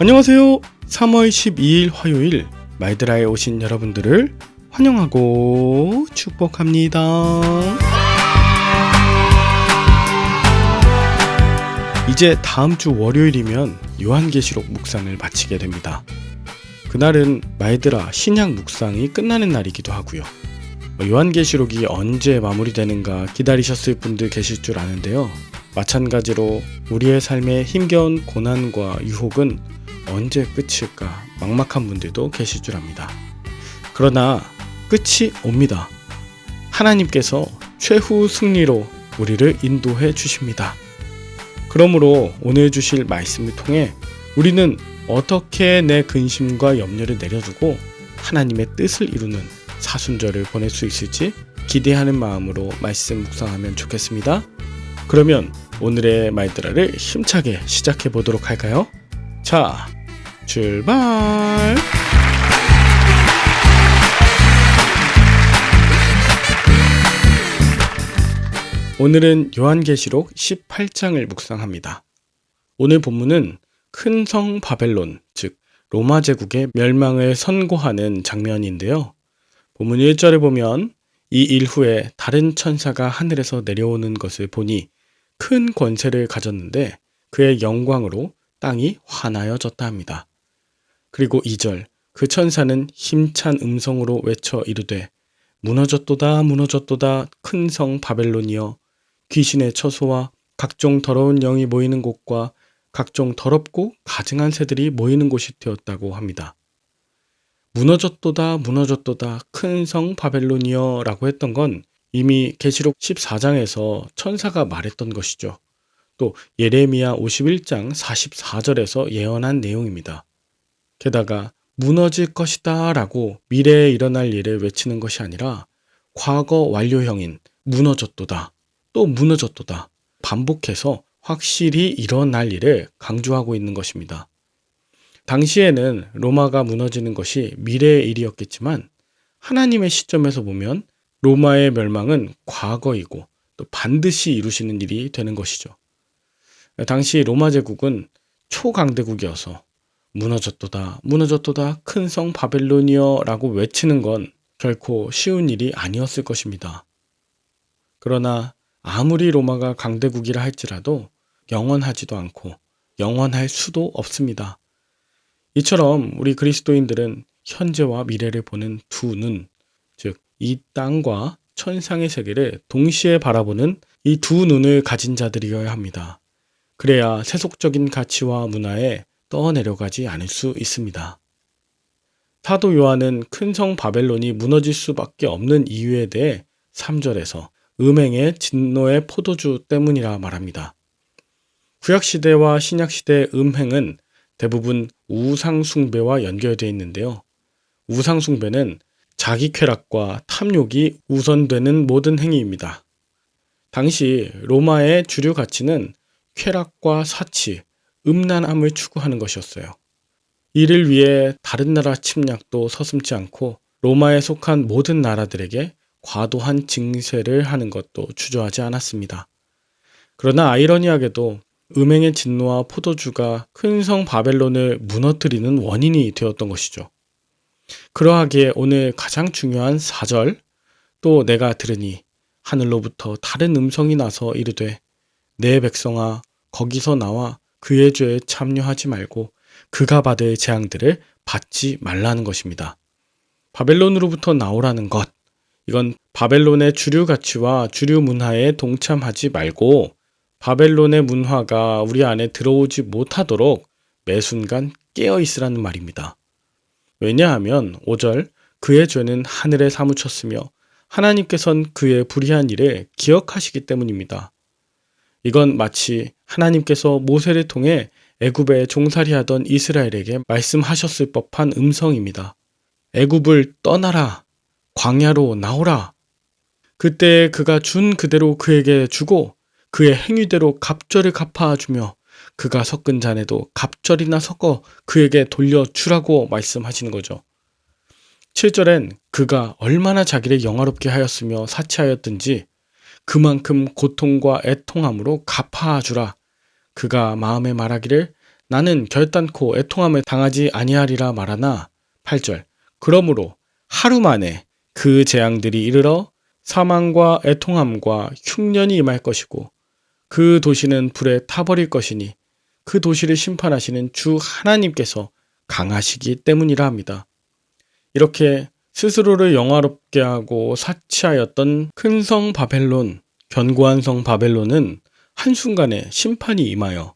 안녕하세요. 3월 12일 화요일 말드라에 오신 여러분들을 환영하고 축복합니다. 이제 다음 주 월요일이면 요한계시록 묵상을 마치게 됩니다. 그날은 말드라 신약 묵상이 끝나는 날이기도 하고요. 요한계시록이 언제 마무리되는가 기다리셨을 분들 계실 줄 아는데요. 마찬가지로 우리의 삶의 힘겨운 고난과 유혹은 언제 끝일까 막막한 분들도 계실 줄 압니다. 그러나 끝이 옵니다. 하나님께서 최후 승리로 우리를 인도해 주십니다. 그러므로 오늘 주실 말씀을 통해 우리는 어떻게 내 근심과 염려를 내려두고 하나님의 뜻을 이루는 사순절을 보낼 수 있을지 기대하는 마음으로 말씀 묵상하면 좋겠습니다. 그러면 오늘의 말드라를 힘차게 시작해 보도록 할까요? 자, 출발! 오늘은 요한계시록 18장을 묵상합니다. 오늘 본문은 큰 성 바벨론, 즉 로마 제국의 멸망을 선고하는 장면인데요. 본문 1절에 보면 이 일 후에 다른 천사가 하늘에서 내려오는 것을 보니 큰 권세를 가졌는데 그의 영광으로 땅이 환하여졌다 합니다. 그리고 2절, 그 천사는 힘찬 음성으로 외쳐 이르되 무너졌도다 무너졌도다 큰 성 바벨론이여 귀신의 처소와 각종 더러운 영이 모이는 곳과 각종 더럽고 가증한 새들이 모이는 곳이 되었다고 합니다. 무너졌도다 무너졌도다 큰 성 바벨론이여 라고 했던 건 이미 계시록 14장에서 천사가 말했던 것이죠. 또 예레미야 51장 44절에서 예언한 내용입니다. 게다가 무너질 것이다 라고 미래에 일어날 일을 외치는 것이 아니라 과거 완료형인 무너졌도다 또 무너졌도다 반복해서 확실히 일어날 일을 강조하고 있는 것입니다. 당시에는 로마가 무너지는 것이 미래의 일이었겠지만 하나님의 시점에서 보면 로마의 멸망은 과거이고 또 반드시 이루시는 일이 되는 것이죠. 당시 로마 제국은 초강대국이어서 무너졌도다 무너졌도다 큰 성 바벨론이여 라고 외치는 건 결코 쉬운 일이 아니었을 것입니다. 그러나 아무리 로마가 강대국이라 할지라도 영원하지도 않고 영원할 수도 없습니다. 이처럼 우리 그리스도인들은 현재와 미래를 보는 두 눈, 즉 이 땅과 천상의 세계를 동시에 바라보는 이 두 눈을 가진 자들이어야 합니다. 그래야 세속적인 가치와 문화에 떠내려가지 않을 수 있습니다. 사도 요한은 큰 성 바벨론이 무너질 수밖에 없는 이유에 대해 3절에서 음행의 진노의 포도주 때문이라 말합니다. 구약시대와 신약시대의 음행은 대부분 우상숭배와 연결되어 있는데요. 우상숭배는 자기 쾌락과 탐욕이 우선되는 모든 행위입니다. 당시 로마의 주류 가치는 쾌락과 사치, 음란함을 추구하는 것이었어요. 이를 위해 다른 나라 침략도 서슴지 않고 로마에 속한 모든 나라들에게 과도한 징세를 하는 것도 주저하지 않았습니다. 그러나 아이러니하게도 음행의 진노와 포도주가 큰 성 바벨론을 무너뜨리는 원인이 되었던 것이죠. 그러하기에 오늘 가장 중요한 4절, 또 내가 들으니 하늘로부터 다른 음성이 나서 이르되 내 백성아 거기서 나와 그의 죄에 참여하지 말고 그가 받을 재앙들을 받지 말라는 것입니다. 바벨론으로부터 나오라는 것, 이건 바벨론의 주류 가치와 주류 문화에 동참하지 말고 바벨론의 문화가 우리 안에 들어오지 못하도록 매 순간 깨어 있으라는 말입니다. 왜냐하면 5절, 그의 죄는 하늘에 사무쳤으며 하나님께서는 그의 불의한 일을 기억하시기 때문입니다. 이건 마치 하나님께서 모세를 통해 애굽에 종살이하던 이스라엘에게 말씀하셨을 법한 음성입니다. 애굽을 떠나라, 광야로 나오라. 그때 그가 준 그대로 그에게 주고 그의 행위대로 갑절을 갚아주며 그가 섞은 잔에도 갑절이나 섞어 그에게 돌려주라고 말씀하시는 거죠. 7절엔 그가 얼마나 자기를 영화롭게 하였으며 사치하였든지 그만큼 고통과 애통함으로 갚아주라. 그가 마음에 말하기를 나는 결단코 애통함을 당하지 아니하리라 말하나 8절 그러므로 하루 만에 그 재앙들이 이르러 사망과 애통함과 흉년이 임할 것이고 그 도시는 불에 타버릴 것이니 그 도시를 심판하시는 주 하나님께서 강하시기 때문이라 합니다. 이렇게 스스로를 영화롭게 하고 사치하였던 큰 성 바벨론, 견고한 성 바벨론은 한순간에 심판이 임하여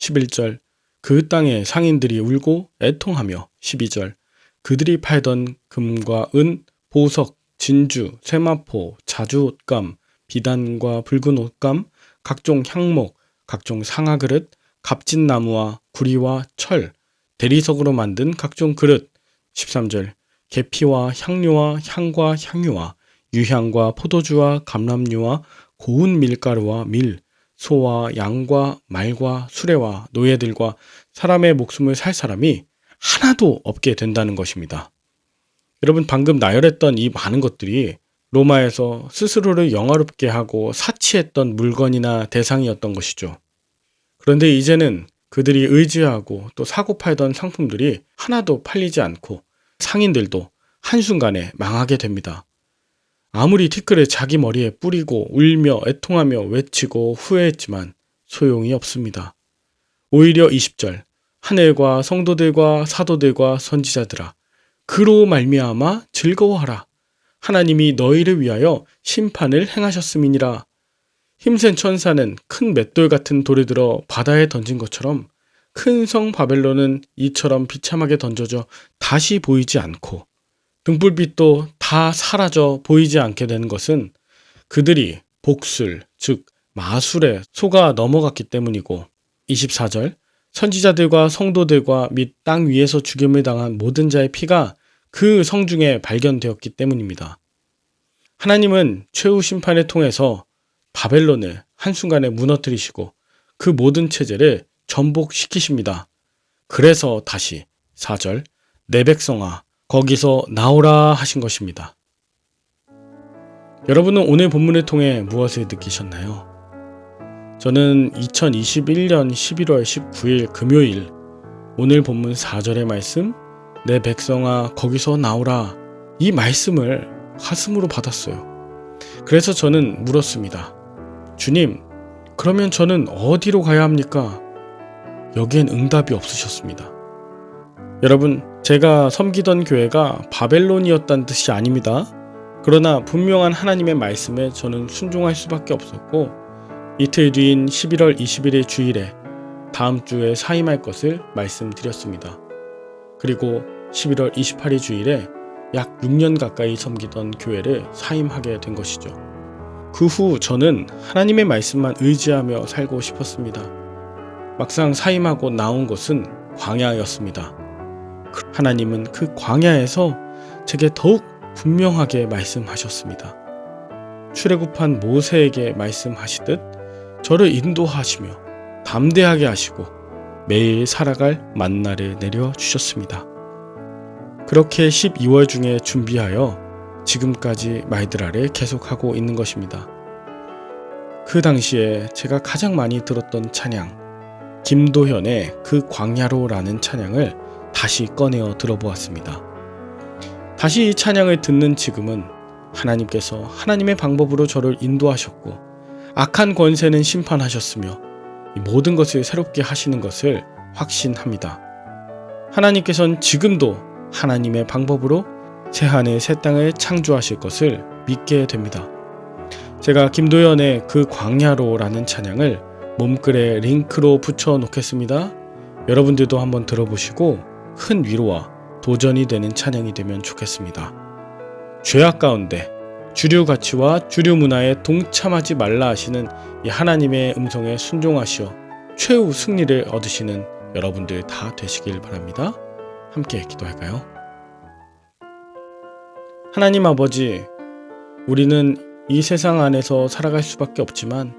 11절 그 땅의 상인들이 울고 애통하며 12절 그들이 팔던 금과 은, 보석, 진주, 세마포, 자주 옷감, 비단과 붉은 옷감, 각종 향목, 각종 상아그릇, 값진 나무와 구리와 철, 대리석으로 만든 각종 그릇 13절 계피와 향료와 향과 향유와 유향과 포도주와 감람류와 고운 밀가루와 밀, 소와 양과 말과 수레와 노예들과 사람의 목숨을 살 사람이 하나도 없게 된다는 것입니다. 여러분 방금 나열했던 이 많은 것들이 로마에서 스스로를 영화롭게 하고 사치했던 물건이나 대상이었던 것이죠. 그런데 이제는 그들이 의지하고 또 사고 팔던 상품들이 하나도 팔리지 않고 상인들도 한순간에 망하게 됩니다. 아무리 티끌을 자기 머리에 뿌리고 울며 애통하며 외치고 후회했지만 소용이 없습니다. 오히려 20절 하늘과 성도들과 사도들과 선지자들아 그로 말미암아 즐거워하라. 하나님이 너희를 위하여 심판을 행하셨음이니라. 힘센 천사는 큰 맷돌 같은 돌을 들어 바다에 던진 것처럼 큰 성 바벨론은 이처럼 비참하게 던져져 다시 보이지 않고 등불빛도 다 사라져 보이지 않게 되는 것은 그들이 복술, 즉 마술에 속아 넘어갔기 때문이고 24절 선지자들과 성도들과 및 땅 위에서 죽임을 당한 모든 자의 피가 그 성 중에 발견되었기 때문입니다. 하나님은 최후 심판을 통해서 바벨론을 한순간에 무너뜨리시고 그 모든 체제를 전복시키십니다. 그래서 다시 4절 내 백성아 거기서 나오라 하신 것입니다. 여러분은 오늘 본문을 통해 무엇을 느끼셨나요? 저는 2021년 11월 19일 금요일 오늘 본문 4절의 말씀 내 백성아 거기서 나오라 이 말씀을 가슴으로 받았어요. 그래서 저는 물었습니다. 주님, 그러면 저는 어디로 가야 합니까? 여기엔 응답이 없으셨습니다. 여러분, 제가 섬기던 교회가 바벨론이었다는 뜻이 아닙니다. 그러나 분명한 하나님의 말씀에 저는 순종할 수밖에 없었고 이틀 뒤인 11월 20일의 주일에 다음 주에 사임할 것을 말씀드렸습니다. 그리고 11월 28일 주일에 약 6년 가까이 섬기던 교회를 사임하게 된 것이죠. 그 후 저는 하나님의 말씀만 의지하며 살고 싶었습니다. 막상 사임하고 나온 곳은 광야였습니다. 하나님은 그 광야에서 제게 더욱 분명하게 말씀하셨습니다. 출애굽한 모세에게 말씀하시듯 저를 인도하시며 담대하게 하시고 매일 살아갈 만나를 내려주셨습니다. 그렇게 12월 중에 준비하여 지금까지 말들 아래 계속하고 있는 것입니다. 그 당시에 제가 가장 많이 들었던 찬양, 김도현의 그 광야로라는 찬양을 다시 꺼내어 들어보았습니다. 다시 이 찬양을 듣는 지금은 하나님께서 하나님의 방법으로 저를 인도하셨고 악한 권세는 심판하셨으며 이 모든 것을 새롭게 하시는 것을 확신합니다. 하나님께서는 지금도 하나님의 방법으로 새하늘 새 땅을 창조하실 것을 믿게 됩니다. 제가 김도연의 그 광야로라는 찬양을 몸글에 링크로 붙여 놓겠습니다. 여러분들도 한번 들어보시고 큰 위로와 도전이 되는 찬양이 되면 좋겠습니다. 죄악 가운데 주류 가치와 주류 문화에 동참하지 말라 하시는 이 하나님의 음성에 순종하시어 최후 승리를 얻으시는 여러분들 다 되시길 바랍니다. 함께 기도할까요? 하나님 아버지, 우리는 이 세상 안에서 살아갈 수밖에 없지만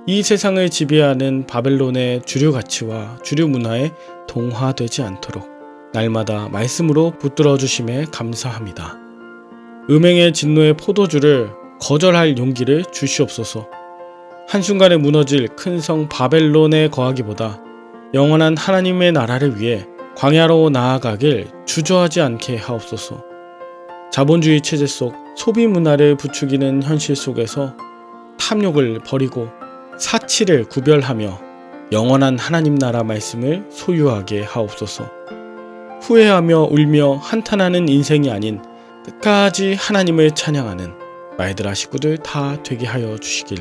이 세상을 지배하는 바벨론의 주류 가치와 주류 문화에 동화되지 않도록 날마다 말씀으로 붙들어 주심에 감사합니다. 음행의 진노의 포도주를 거절할 용기를 주시옵소서. 한순간에 무너질 큰 성 바벨론에 거하기보다 영원한 하나님의 나라를 위해 광야로 나아가길 주저하지 않게 하옵소서. 자본주의 체제 속 소비 문화를 부추기는 현실 속에서 탐욕을 버리고 사치를 구별하며 영원한 하나님 나라 말씀을 소유하게 하옵소서. 후회하며 울며 한탄하는 인생이 아닌 끝까지 하나님을 찬양하는 말들아 식구들 다 되게 하여 주시길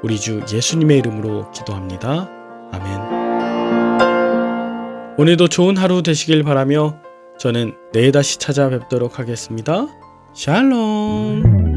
우리 주 예수님의 이름으로 기도합니다. 아멘. 오늘도 좋은 하루 되시길 바라며 저는 내일 다시 찾아뵙도록 하겠습니다. 샬롬.